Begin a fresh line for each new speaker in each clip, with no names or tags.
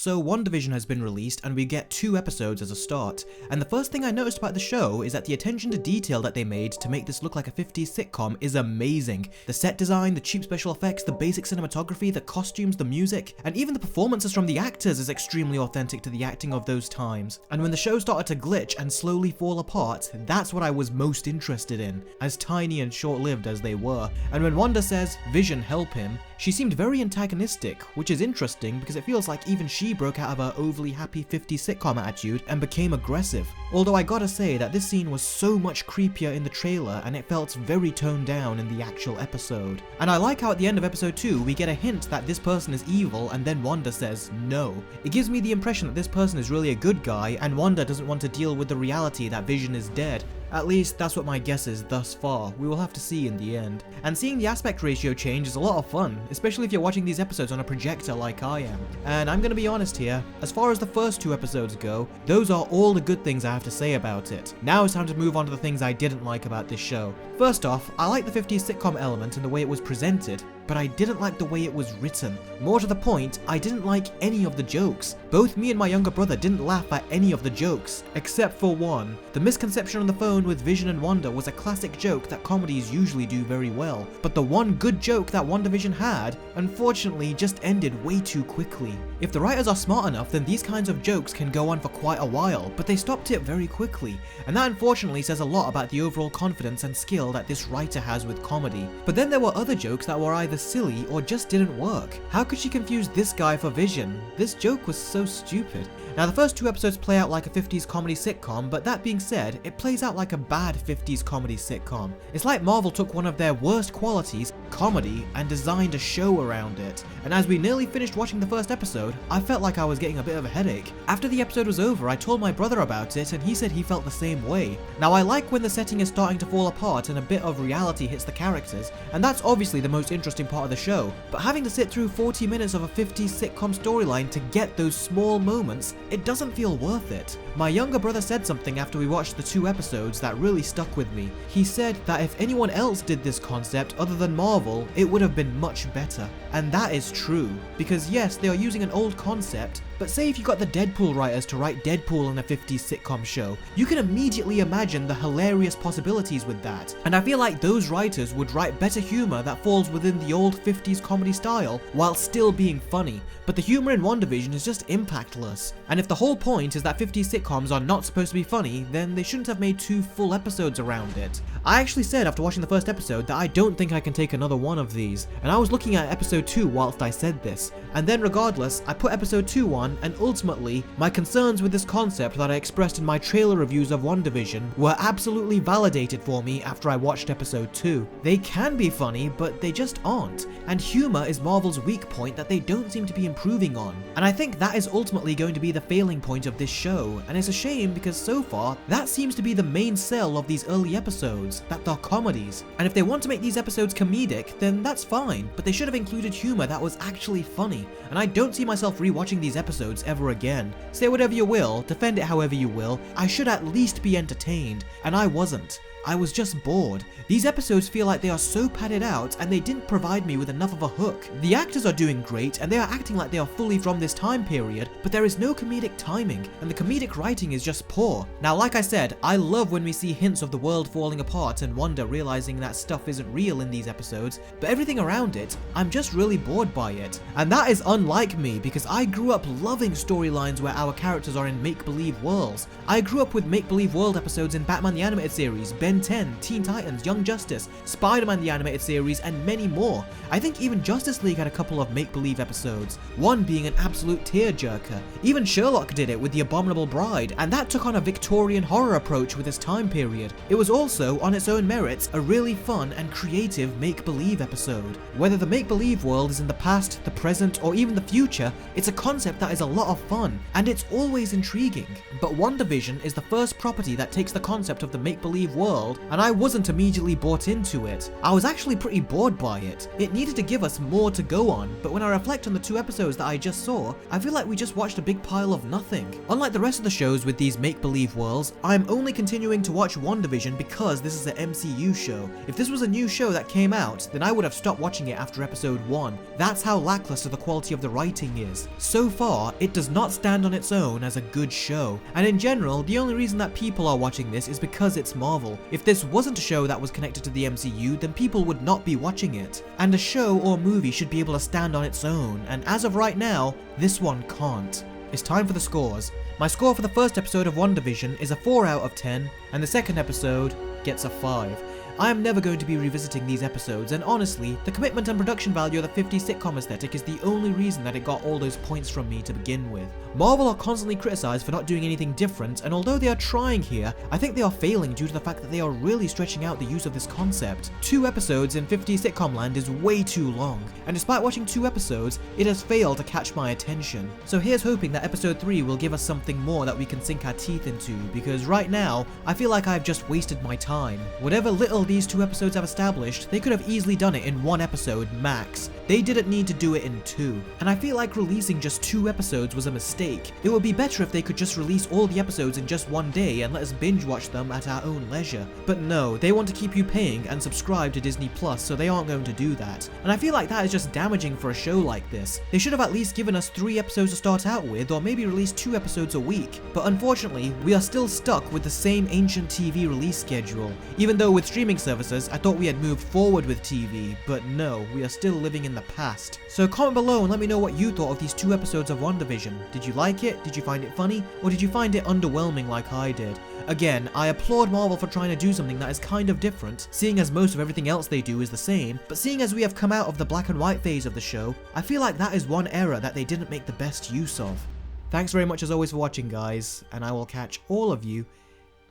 So WandaVision has been released and we get 2 episodes as a start, and the first thing I noticed about the show is that the attention to detail that they made to make this look like a 50s sitcom is amazing. The set design, the cheap special effects, the basic cinematography, the costumes, the music, and even the performances from the actors is extremely authentic to the acting of those times. And when the show started to glitch and slowly fall apart, that's what I was most interested in, as tiny and short-lived as they were. And when Wanda says, "Vision, help him," she seemed very antagonistic, which is interesting because it feels like even she broke out of her overly happy 50s sitcom attitude and became aggressive. Although I gotta say that this scene was so much creepier in the trailer and it felt very toned down in the actual episode. And I like how at the end of episode 2 we get a hint that this person is evil and then Wanda says no. It gives me the impression that this person is really a good guy and Wanda doesn't want to deal with the reality that Vision is dead. At least that's what my guess is thus far. We will have to see in the end. And seeing the aspect ratio change is a lot of fun, especially if you're watching these episodes on a projector like I am. And I'm gonna be honest here, as far as the first 2 episodes go, those are all the good things I have to say about it. Now it's time to move on to the things I didn't like about this show. First off, I like the 50s sitcom element and the way it was presented, but I didn't like the way it was written. More to the point, I didn't like any of the jokes. Both me and my younger brother didn't laugh at any of the jokes, except for one. The misconception on the phone with Vision and Wanda was a classic joke that comedies usually do very well, but the one good joke that WandaVision had, unfortunately just ended way too quickly. If the writers are smart enough, then these kinds of jokes can go on for quite a while, but they stopped it very quickly, and that unfortunately says a lot about the overall confidence and skill that this writer has with comedy. But then there were other jokes that were either silly or just didn't work. How could she confuse this guy for Vision? This joke was so stupid. Now the first 2 episodes play out like a 50s comedy sitcom, but that being said, it plays out like a bad 50s comedy sitcom. It's like Marvel took one of their worst qualities, comedy, and designed a show around it. And as we nearly finished watching the first episode, I felt like I was getting a bit of a headache. After the episode was over, I told my brother about it and he said he felt the same way. Now I like when the setting is starting to fall apart and a bit of reality hits the characters, and that's obviously the most interesting part of the show, but having to sit through 40 minutes of a 50s sitcom storyline to get those small moments, it doesn't feel worth it. My younger brother said something after we watched the 2 episodes that really stuck with me. He said that if anyone else did this concept other than Marvel, it would have been much better. And that is true, because yes, they are using an old concept, but say if you got the Deadpool writers to write Deadpool in a 50s sitcom show, you can immediately imagine the hilarious possibilities with that. And I feel like those writers would write better humor that falls within the old 50s comedy style while still being funny. But the humor in WandaVision is just impactless. And if the whole point is that 50s sitcoms are not supposed to be funny, then they shouldn't have made 2 full episodes around it. I actually said after watching the first episode that I don't think I can take another one of these, and I was looking at episode 2 whilst I said this. And then regardless, I put episode 2 on, and ultimately, my concerns with this concept that I expressed in my trailer reviews of WandaVision were absolutely validated for me after I watched episode 2. They can be funny, but they just aren't, and humor is Marvel's weak point that they don't seem to be improving on. And I think that is ultimately going to be the failing point of this show, and it's a shame because so far, that seems to be the main sell of these early episodes, that they're comedies. And if they want to make these episodes comedic, then that's fine, but they should have included humor that was actually funny, and I don't see myself rewatching these episodes ever again. Say whatever you will, defend it however you will, I should at least be entertained, and I wasn't. I was just bored. These episodes feel like they are so padded out and they didn't provide me with enough of a hook. The actors are doing great and they are acting like they are fully from this time period, but there is no comedic timing and the comedic writing is just poor. Now like I said, I love when we see hints of the world falling apart and Wanda realizing that stuff isn't real in these episodes, but everything around it, I'm just really bored by it. And that is unlike me because I grew up loving storylines where our characters are in make-believe worlds. I grew up with make-believe world episodes in Batman the Animated Series, Ben 10, Teen Titans, Young Justice, Spider-Man the Animated Series, and many more. I think even Justice League had a couple of make-believe episodes, one being an absolute tearjerker. Even Sherlock did it with The Abominable Bride, and that took on a Victorian horror approach with its time period. It was also, on its own merits, a really fun and creative make-believe episode. Whether the make-believe world is in the past, the present, or even the future, it's a concept that is a lot of fun, and it's always intriguing. But WandaVision is the first property that takes the concept of the make-believe world world, and I wasn't immediately bought into it. I was actually pretty bored by it. It needed to give us more to go on, but when I reflect on the 2 episodes that I just saw, I feel like we just watched a big pile of nothing. Unlike the rest of the shows with these make-believe worlds, I'm only continuing to watch WandaVision because this is an MCU show. If this was a new show that came out, then I would have stopped watching it after episode 1. That's how lackluster the quality of the writing is. So far, it does not stand on its own as a good show, and in general, the only reason that people are watching this is because it's Marvel. If this wasn't a show that was connected to the MCU, then people would not be watching it. And a show or movie should be able to stand on its own, and as of right now, this one can't. It's time for the scores. My score for the first episode of WandaVision is a 4 out of 10, and the second episode gets a 5. I am never going to be revisiting these episodes, and honestly, the commitment and production value of the 50's sitcom aesthetic is the only reason that it got all those points from me to begin with. Marvel are constantly criticized for not doing anything different, and although they are trying here, I think they are failing due to the fact that they are really stretching out the use of this concept. 2 episodes in 50's sitcom land is way too long, and despite watching 2 episodes, it has failed to catch my attention. So here's hoping that episode 3 will give us something more that we can sink our teeth into, because right now, I feel like I've just wasted my time. Whatever little these 2 episodes have established, they could have easily done it in 1 episode max. They didn't need to do it in 2. And I feel like releasing just 2 episodes was a mistake. It would be better if they could just release all the episodes in just 1 day and let us binge watch them at our own leisure. But no, they want to keep you paying and subscribe to Disney Plus, so they aren't going to do that. And I feel like that is just damaging for a show like this. They should have at least given us 3 episodes to start out with, or maybe release 2 episodes a week. But unfortunately, we are still stuck with the same ancient TV release schedule. Even though with streaming services, I thought we had moved forward with TV, but no, we are still living in the past. So comment below and let me know what you thought of these 2 episodes of WandaVision. Did you like it? Did you find it funny? Or did you find it underwhelming like I did? Again, I applaud Marvel for trying to do something that is kind of different, seeing as most of everything else they do is the same, but seeing as we have come out of the black and white phase of the show, I feel like that is one era that they didn't make the best use of. Thanks very much as always for watching, guys, and I will catch all of you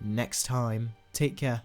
next time. Take care.